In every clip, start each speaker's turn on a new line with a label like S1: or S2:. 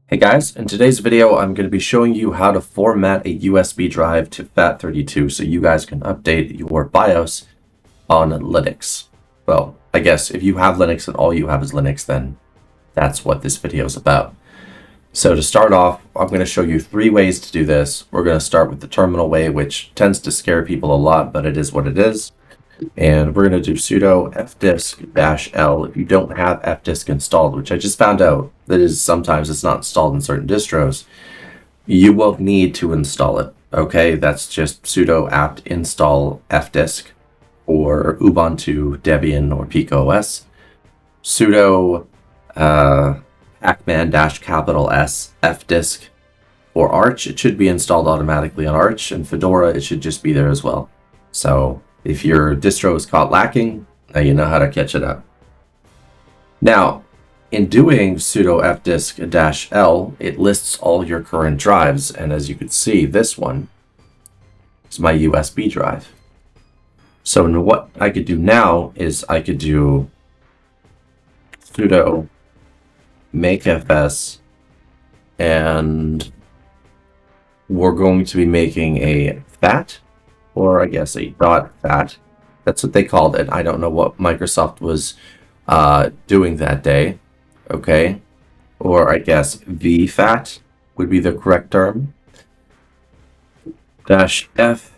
S1: Hey guys, in today's video I'm going to be showing you how to format a USB drive to FAT32 so you guys can update your BIOS on Linux. Well, I guess if you have Linux and all you have is Linux, then that's what this video is about. So to start off, I'm going to show you 3 ways to do this. We're going to start with the terminal way, which tends to scare people a lot, but it is what it is. And we're going to do sudo fdisk-l if you don't have fdisk installed, which I just found out that is sometimes it's not installed in certain distros. You will need to install it. Okay, that's just sudo apt install fdisk or Ubuntu, Debian, or PikaOS. Sudo acman-S fdisk or Arch. It should be installed automatically on Arch, and Fedora, it should just be there as well. So if your distro is caught lacking, now you know how to catch it up. Now, in doing sudo fdisk-l, it lists all your current drives, and as you can see, this one is my USB drive. So what I could do now is I could do sudo mkfs, and we're going to be making a FAT, or I guess a .fat. That's what they called it. I don't know what Microsoft was doing that day. Okay. Or I guess vfat would be the correct term. -f,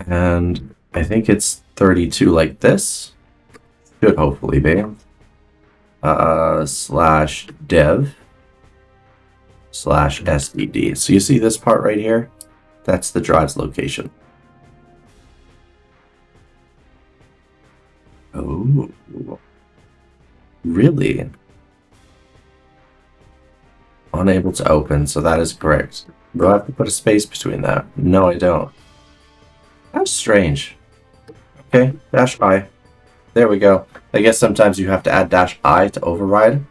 S1: and I think it's 32 like this. Should hopefully be. /dev/sdd. So you see this part right here? That's the drive's location. Oh, really? Unable to open, so that is correct. Do I have to put a space between that? No, I don't. That's strange. Okay, -i. There we go. I guess sometimes you have to add -i to override.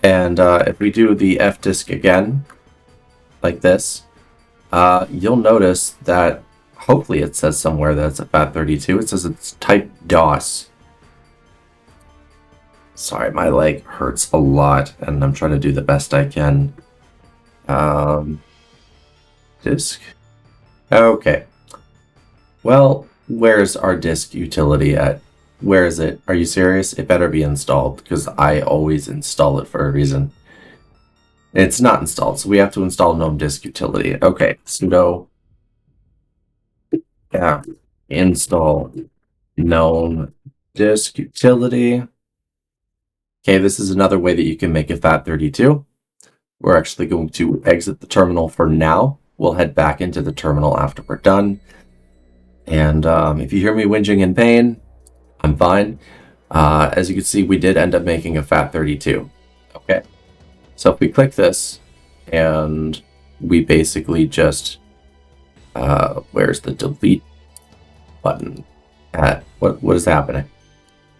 S1: And if we do the fdisk again, like this, you'll notice that hopefully it says somewhere that it's a FAT32. It says it's type DOS. Sorry, my leg hurts a lot, and I'm trying to do the best I can. Disk. Okay. Well, where's our disk utility at? Where is it? Are you serious? It better be installed, because I always install it for a reason. It's not installed, so we have to install GNOME Disk utility. Okay, sudo install GNOME Disk utility. Okay, this is another way that you can make a FAT32. We're actually going to exit the terminal for now. We'll head back into the terminal after we're done. And if you hear me whinging in pain, I'm fine. As you can see, we did end up making a FAT32. Okay, so if we click this, and we basically just, where's the delete button at? What is happening?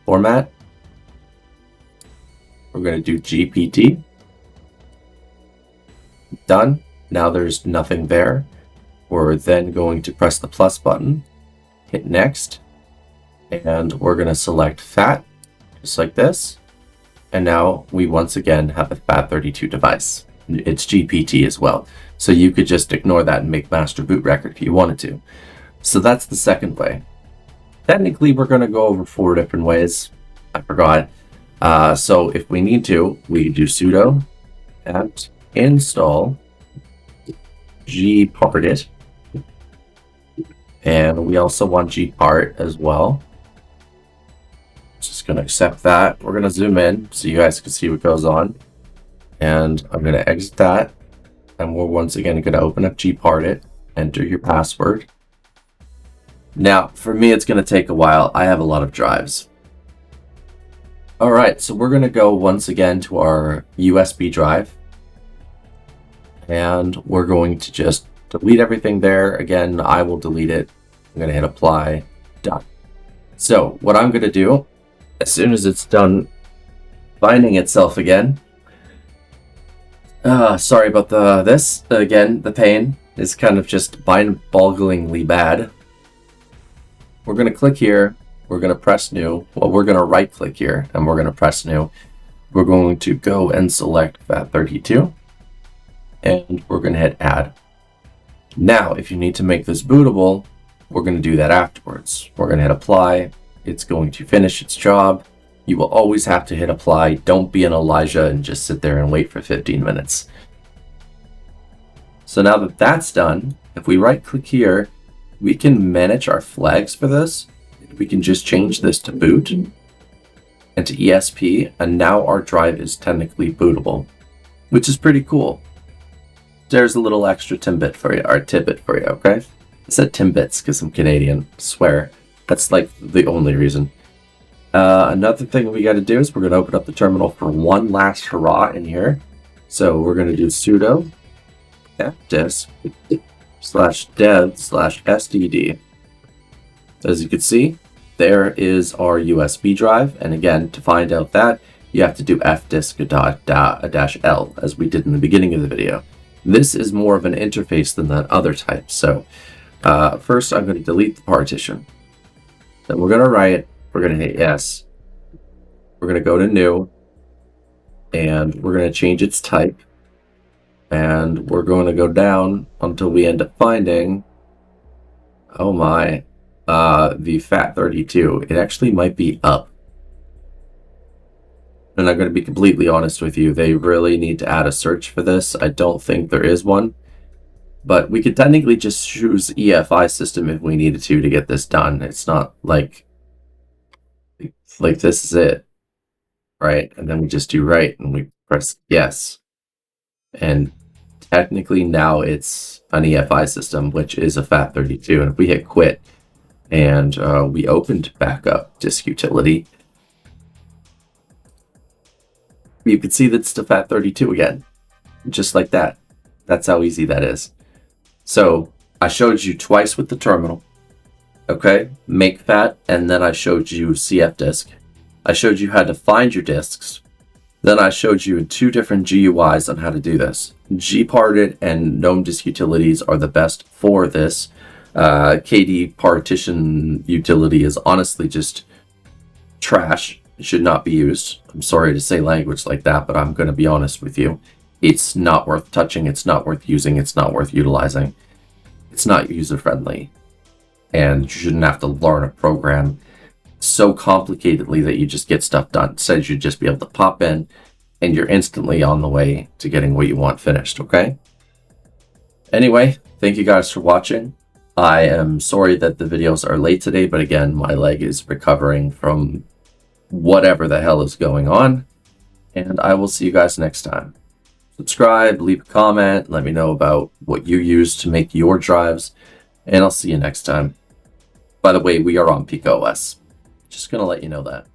S1: Format. We're going to do GPT. Done. Now there's nothing there. We're then going to press the plus button, hit next, and we're going to select FAT, just like this. And now we once again have a FAT32 device. It's GPT as well. So you could just ignore that and make master boot record if you wanted to. So that's the second way. Technically, we're going to go over 4 different ways. I forgot. So if we need to, we do sudo apt install GParted, and we also want GPart as well. Just going to accept that. We're going to zoom in so you guys can see what goes on, and I'm going to exit that, and we're once again going to open up GParted, enter your password. Now for me it's going to take a while. I have a lot of drives. Alright, so we're going to go once again to our USB drive, and we're going to just delete everything there. Again, I will delete it. I'm going to hit apply, done. So what I'm going to do, as soon as it's done binding itself again, sorry about this, again, the pain is kind of just mind-bogglingly bad. We're going to click here. We're going to press new. Well, we're going to right click here and we're going to press new. We're going to go and select FAT32. and we're going to hit add. Now, if you need to make this bootable, we're going to do that afterwards. We're going to hit apply. It's going to finish its job. You will always have to hit apply. Don't be an Elijah and just sit there and wait for 15 minutes. So now that that's done, if we right click here, we can manage our flags for this. We can just change this to boot and to ESP, and now our drive is technically bootable, which is pretty cool. There's a little extra tidbit for you, okay? I said Timbits because I'm Canadian, I swear. That's like the only reason. Another thing we got to do is we're going to open up the terminal for one last hurrah in here. So we're going to do sudo fdisk /dev/sdd. As you can see, there is our USB drive. And again, to find out that, you have to do fdisk-l, as we did in the beginning of the video. This is more of an interface than that other type. So first I'm going to delete the partition. Then we're going to write, we're going to hit yes. We're going to go to new, and we're going to change its type. And we're going to go down until we end up finding, oh my, the FAT32. It actually might be up. And I'm going to be completely honest with you, they really need to add a search for this. I don't think there is one. But we could technically just choose EFI system if we needed to get this done. It's not like this is it, right? And then we just do right and we press yes. And technically now it's an EFI system, which is a FAT32. And if we hit quit and we opened back up disk utility, you can see that's the FAT32 again, just like that. That's how easy that is. So I showed you twice with the terminal, okay, make FAT, and then I showed you cfdisk. I showed you how to find your disks. Then I showed you in two different GUIs on how to do this. GParted and GNOME Disk utilities are the best for this. KD partition utility is honestly just trash. It should not be used. I'm sorry to say language like that, but I'm going to be honest with you. It's not worth touching. It's not worth using. It's not worth utilizing. It's not user-friendly. And you shouldn't have to learn a program so complicatedly that you just get stuff done. Instead, you should just be able to pop in and you're instantly on the way to getting what you want finished, okay? Anyway, thank you guys for watching. I am sorry that the videos are late today, but again, my leg is recovering from whatever the hell is going on. And I will see you guys next time. Subscribe, leave a comment, let me know about what you use to make your drives, and I'll see you next time. By the way, we are on PikaOS. Just gonna let you know that.